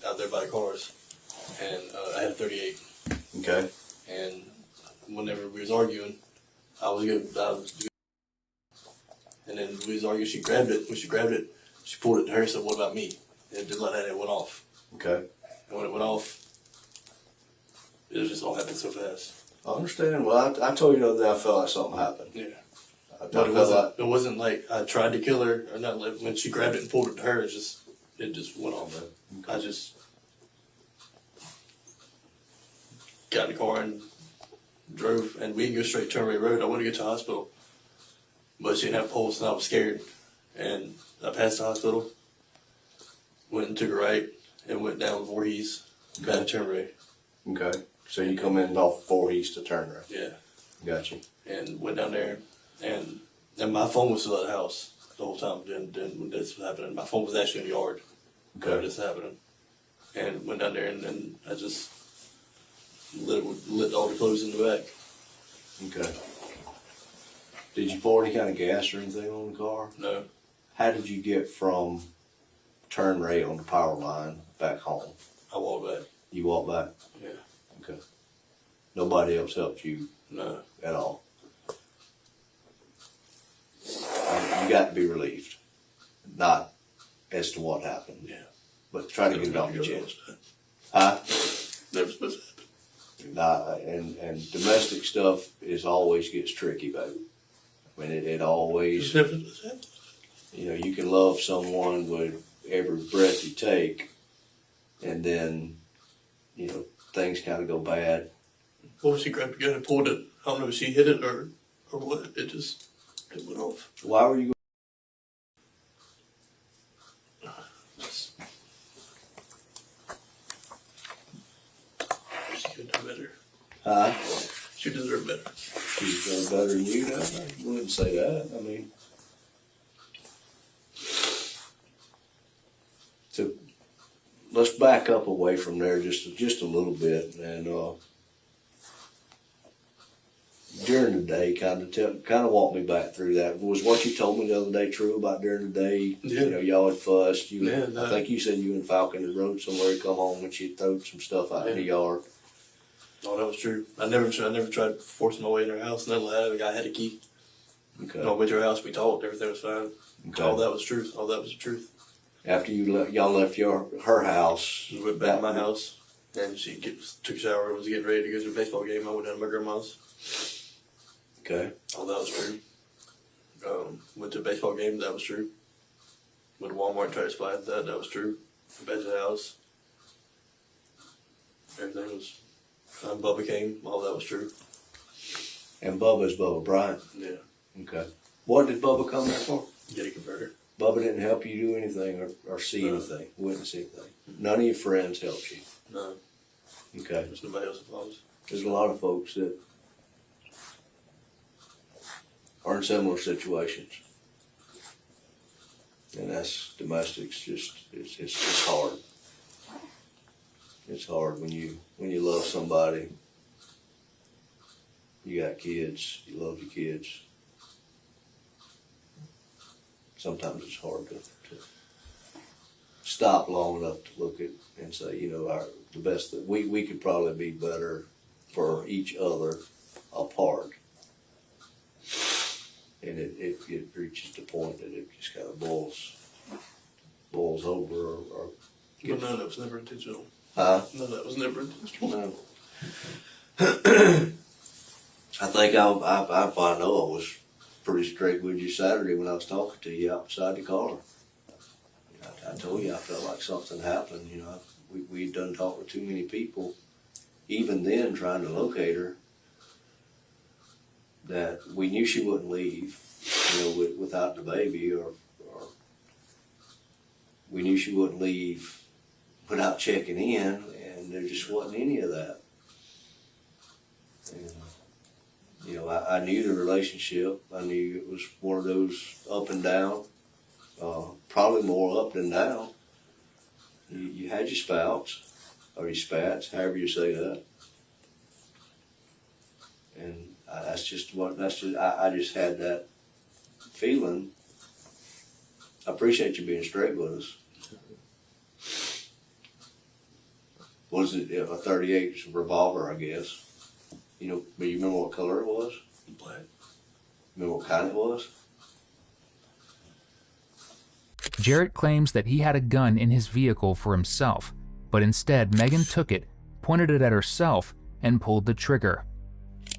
out there by the cars. And I had a 38. Okay. And whenever we was arguing, I was good. And then we was arguing, she grabbed it. When she grabbed it, she pulled it to her and said, "What about me?" And just like that, it went off. Okay. And when it went off, it just all happened so fast. I understand. Well, I told you the other day I felt like something happened. Yeah. I But felt it wasn't like I tried to kill her or not. Like when she grabbed it and pulled it to her, it just went off. Okay. I just got in the car and drove, and we didn't go straight to Turnway Road. I wanted to get to the hospital, but she didn't have a pulse, and I was scared. And I passed the hospital, went and took a right, and went down Voorhees, back to Turnway. Okay. So you come in off Voorhees to turn around. Yeah. Got you. And went down there, and my phone was still at the house the whole time. Then when this was happening, my phone was actually in the yard. Okay. This happening, and went down there, and then I just lit all the clothes in the back. Okay. Did you pour any kind of gas or anything on the car? No, How did you get from Turnway on the power line back home? I walked back. You walked back? Yeah. Okay. Nobody else helped you No. at all? You got to be relieved. Not as to what happened. Yeah. But try to get it off your chest. Never supposed to happen. Nah, and domestic stuff always gets tricky, baby. I mean, it always... Never supposed to happen. You know, you can love someone with every breath you take, and then, you know, things kind of go bad. What was she grabbed the gun and pulled it? I don't know if she hit it or what. It went off. Why were you? She could do better. Huh? She deserved better. She's done better than you. I wouldn't say that. I mean, so let's back up away from there just a little bit, and during the day, kind of walk me back through that. Was what you told me the other day true about during the day? Yeah. You know, y'all had fussed. Yeah, I think you said you and Falcon had rode somewhere to come home and she'd thrown some stuff out in the yard. Oh, that was true. I never tried forcing my way in her house. None of that. I had a key. Okay. No, went to her house. We talked. Everything was fine. Okay. All that was truth. All that was the truth. After y'all left her house. We went back to my house, and she took a shower. Was getting ready to go to a baseball game. I went down to my grandma's. Okay. All that was true. Went to a baseball game. That was true. Went to Walmart and tried to spy at that. That was true. Back to the house. Everything was. Bubba came. All that was true. And Bubba's Bubba Bryant. Yeah. Okay. What did Bubba come there for? Get a converter. Bubba didn't help you do anything or see anything, witness anything. None of your friends helped you. No. Okay. There's nobody else involved. There's a lot of folks that are in similar situations. And that's domestics. It's hard. It's hard when you love somebody. You got kids. You love your kids. Sometimes it's hard to stop long enough to look at and say, you know, the best that we could probably be better for each other apart. And it reaches the point that it just kind of boils over or But no, that was never intentional. huh? No, that was never intentional. No. I think I know I was pretty straight with you Saturday when I was talking to you outside the car. I told you I felt like something happened. You know, we'd done talked with too many people. Even then, trying to locate her, that we knew she wouldn't leave. You know, without the baby, or we knew she wouldn't leave without checking in, and there just wasn't any of that. And, you know, I knew the relationship. I knew it was one of those up and down, probably more up than down. You had your spouts, or your spats, however you say that. And I just had that feeling. I appreciate you being straight with us. Was it a .38 revolver, I guess? You know, but you remember what color it was? Black. Remember what kind it was? Jarrett claims that he had a gun in his vehicle for himself, but instead Megan took it, pointed it at herself, and pulled the trigger.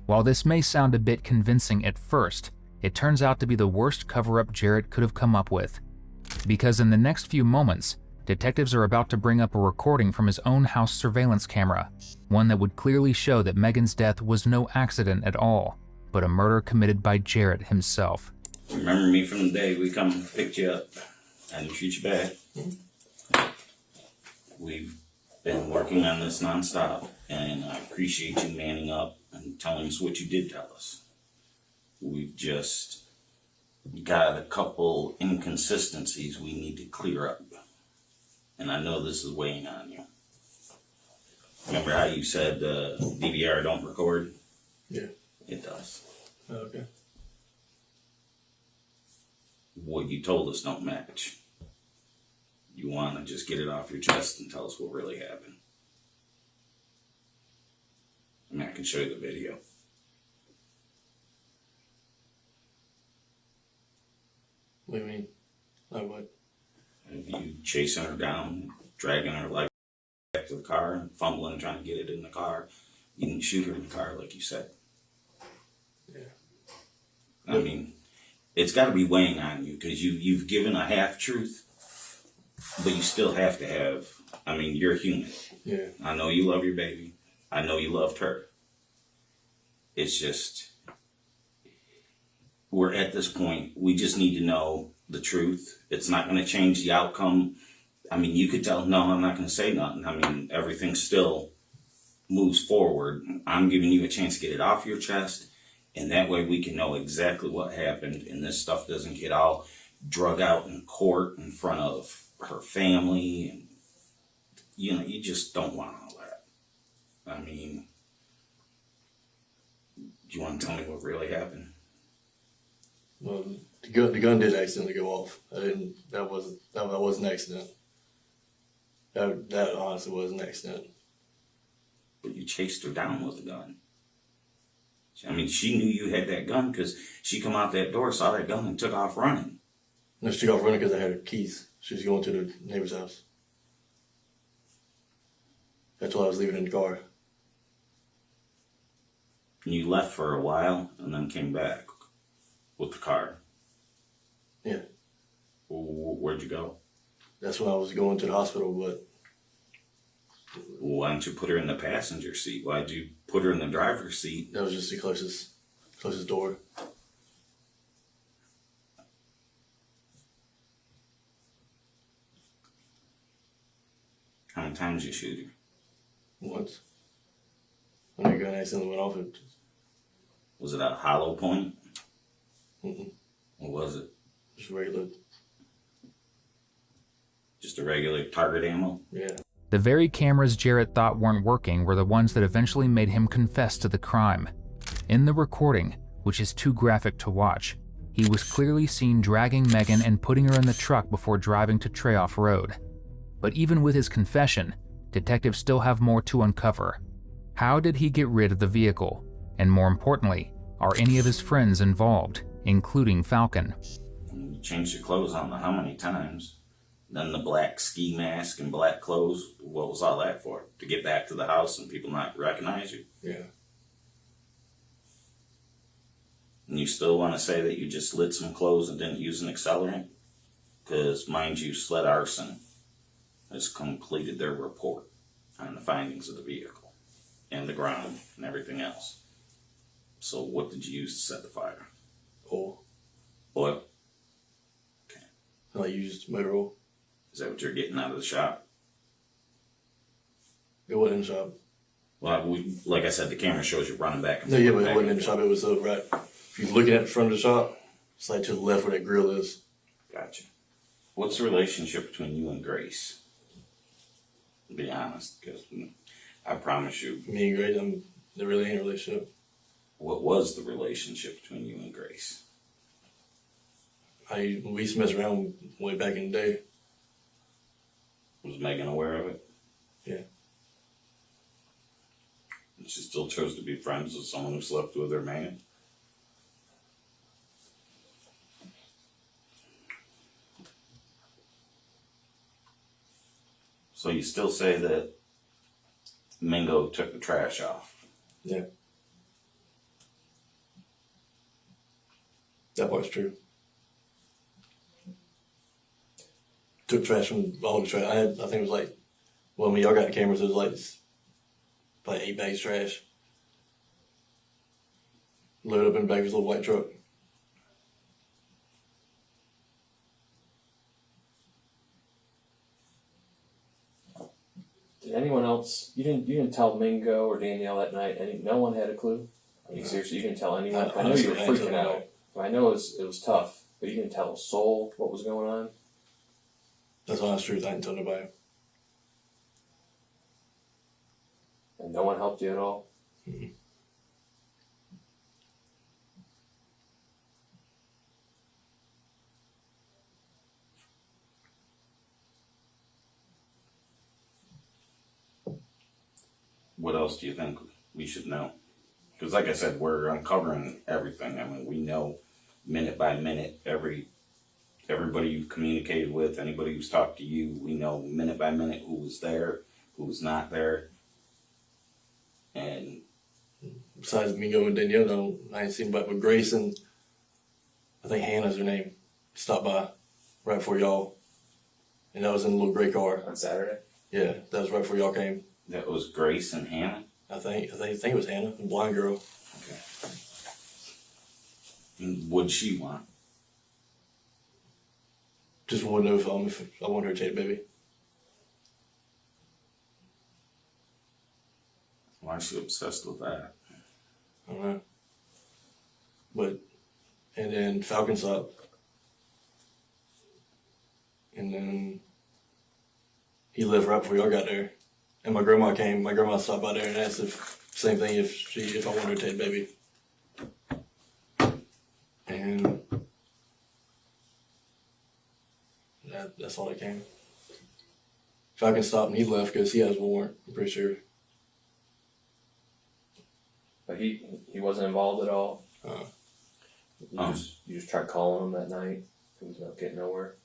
While this may sound a bit convincing at first, it turns out to be the worst cover-up Jarrett could have come up with. Because in the next few moments, detectives are about to bring up a recording from his own house surveillance camera, one that would clearly show that Megan's death was no accident at all, but a murder committed by Jarrett himself. Remember me from the day we come picked you up. I didn't treat you bad. We've been working on this nonstop, and I appreciate you manning up and telling us what you did tell us. We've just got a couple inconsistencies we need to clear up. And I know this is weighing on you. Remember how you said DVR don't record? Yeah. It does. Okay. What you told us don't match. You want to just get it off your chest and tell us what really happened. I mean, I can show you the video. What do you mean? Like what? Of you chasing her down, dragging her like back to the car, and fumbling and trying to get it in the car. You didn't shoot her in the car like you said. Yeah. I mean, it's got to be weighing on you because you've given a half truth, but you still have to have. I mean, you're human. Yeah. I know you love your baby. I know you loved her. It's just we're at this point. We just need to know the truth. It's not going to change the outcome. I mean, you could tell, no, I'm not going to say nothing. I mean, everything still moves forward. I'm giving you a chance to get it off your chest. And that way we can know exactly what happened. And this stuff doesn't get all drug out in court in front of her family. And, you know, you just don't want all that. I mean, do you want to tell me what really happened? Well, the gun did accidentally go off. That was an accident. That honestly was an accident. But you chased her down with a gun. I mean, she knew you had that gun because she come out that door, saw that gun, and took off running. No, she took off running because I had her keys. She was going to the neighbor's house. That's why I was leaving in the car. And you left for a while and then came back with the car. Yeah. Where'd you go? That's when I was going to the hospital, but... Why didn't you put her in the passenger seat? Why'd you put her in the driver's seat? That was just the closest door. How many times you shoot her? Once. When the gun accidentally went off, it... Was it a hollow point? Mm-mm. What was it? Just regular. Just a regular target ammo? Yeah. The very cameras Jarrett thought weren't working were the ones that eventually made him confess to the crime. In the recording, which is too graphic to watch, he was clearly seen dragging Megan and putting her in the truck before driving to Treoff Road. But even with his confession, detectives still have more to uncover. How did he get rid of the vehicle? And more importantly, are any of his friends involved, including Falcon? You changed your clothes I don't know how many times. Then the black ski mask and black clothes. What was all that for? To get back to the house and people not recognize you? Yeah. And you still want to say that you just lit some clothes and didn't use an accelerant? Because, mind you, Sled Arson has completed their report on the findings of the vehicle and the ground and everything else. So what did you use to set the fire? Oil. Oil? I used motor oil. Is that what you're getting out of the shop? It wasn't in the shop. Well, like I said, the camera shows you running back and No, forth. yeah, but it wasn't in the shop. It was right. If you're looking at the front of the shop, it's like to the left where that grill is. Gotcha. What's the relationship between you and Grace? Be honest, because I promise you. Me and Grace, there really ain't a relationship. What was the relationship between you and Grace? We used to mess around way back in the day. Was Megan aware of it? Yeah. And she still chose to be friends with someone who slept with her man? So you still say that Mingo took the trash off? Yeah. That part's true. Took trash from all the trash. I think it was like, well, when y'all got the cameras, it was like 8 bags of trash. Loaded up in the back of his little white truck. Did anyone else? You didn't tell Mingo or Danielle that night. No one had a clue. I mean, seriously, you didn't tell anyone. I know you were freaking out. I know it was tough, but you didn't tell a soul what was going on. That's honest truth. I didn't tell nobody. And no one helped you at all? Mm-hmm. What else do you think we should know? Because like I said, we're uncovering everything. I mean, we know minute by minute everybody you've communicated with, anybody who's talked to you, we know minute by minute who was there, who was not there. And besides Mingo and Danielle, I ain't seen but Grace and I think Hannah's her name, stopped by right before y'all. And that was in a little gray car. On Saturday? Yeah, that was right before y'all came. That was Grace and Hannah. I think it was Hannah, the blind girl. Okay. And what'd she want? Just wanted to know if I want her to take the baby. Why is she obsessed with that? I don't know. But, and then Falcon stopped. And then he left right before y'all got there. And my grandma came. My grandma stopped by there and asked same thing if I wanted her to take the baby. And that's all that came. Falcon stopped and he left because he has a warrant, I'm pretty sure. But he wasn't involved at all? Uh-uh. You just tried calling him that night? He was not getting nowhere?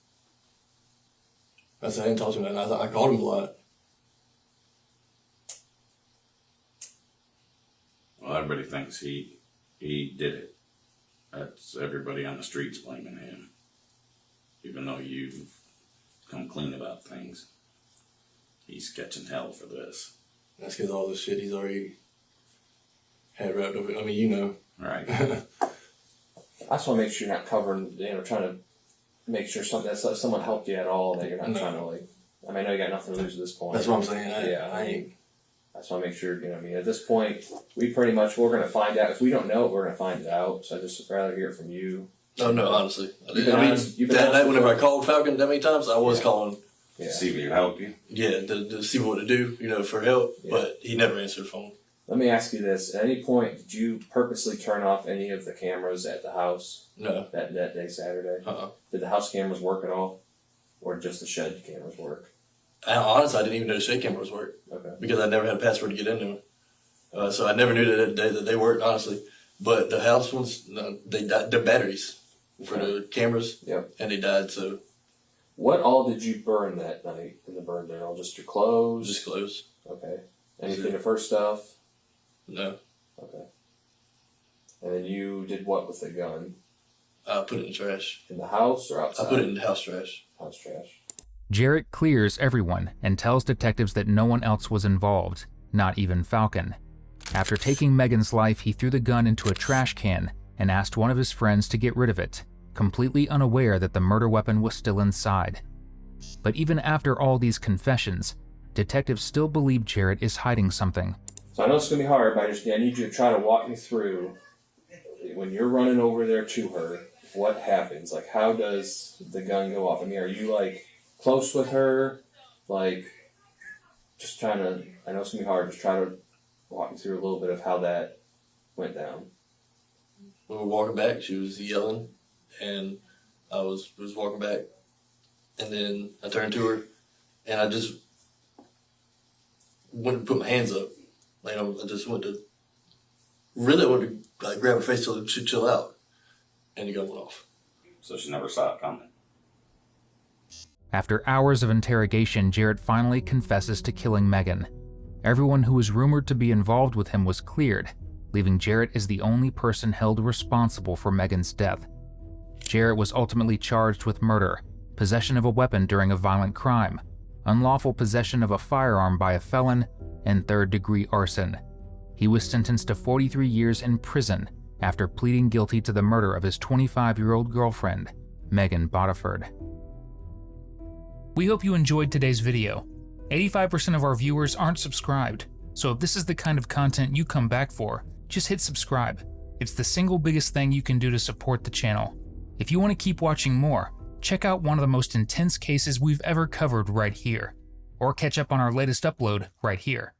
I said I didn't talk to him that night. I called him a lot. Well, everybody thinks he did it. That's everybody on the streets blaming him. Even though you've come clean about things. He's catching hell for this. That's because all the shit he's already had wrapped up. I mean, you know. Right. I just want to make sure you're not covering, trying to make sure someone helped you at all, that you're not trying to, like, I mean, I know you got nothing to lose at this point. That's what I'm saying. I just want to make sure, at this point, we're going to find out. If we don't know it, we're going to find it out. So I'd just rather hear it from you. Oh, no, honestly. You've been that night whenever I called Falcon that many times, I was calling. Yeah. See if he help you. Yeah, to see what to do, for help. Yeah. But he never answered the phone. Let me ask you this. At any point, did you purposely turn off any of the cameras at the house? No. That day, Saturday? Uh-uh. Did the house cameras work at all? Or just the shed cameras work? Honestly, I didn't even know the shed cameras worked. Okay. Because I never had a password to get into them. So I never knew that they worked, honestly. But the house ones, no, they died. They're batteries for the cameras. Yep. And they died, so. What all did you burn that night in the burn barrel? Just your clothes? Just clothes. Okay. Anything of her stuff? No. Okay. And then you did what with the gun? I put it in the trash. In the house or outside? I put it in the house trash. House trash. Jarrett clears everyone and tells detectives that no one else was involved, not even Falcon. After taking Megan's life, he threw the gun into a trash can and asked one of his friends to get rid of it, completely unaware that the murder weapon was still inside. But even after all these confessions, detectives still believe Jarrett is hiding something. So I know it's going to be hard, but I need you to try to walk me through, when you're running over there to her, what happens? Like, how does the gun go off? I mean, are you, like, close with her? Like, just trying to, I know it's going to be hard, just try to walk me through a little bit of how that went down. When we were walking back, she was yelling, and I was walking back, and then I turned to her, and I just went to put my hands up. Like, I just went to like, grab her face till she'd chill out, and the gun went off. So she never saw it coming. After hours of interrogation, Jarrett finally confesses to killing Megan. Everyone who was rumored to be involved with him was cleared, leaving Jarrett as the only person held responsible for Megan's death. Jarrett was ultimately charged with murder, possession of a weapon during a violent crime, unlawful possession of a firearm by a felon, and third-degree arson. He was sentenced to 43 years in prison after pleading guilty to the murder of his 25-year-old girlfriend, Megan Botiford. We hope you enjoyed today's video. 85% of our viewers aren't subscribed, so if this is the kind of content you come back for, just hit subscribe. It's the single biggest thing you can do to support the channel. If you want to keep watching more, check out one of the most intense cases we've ever covered right here, or catch up on our latest upload right here.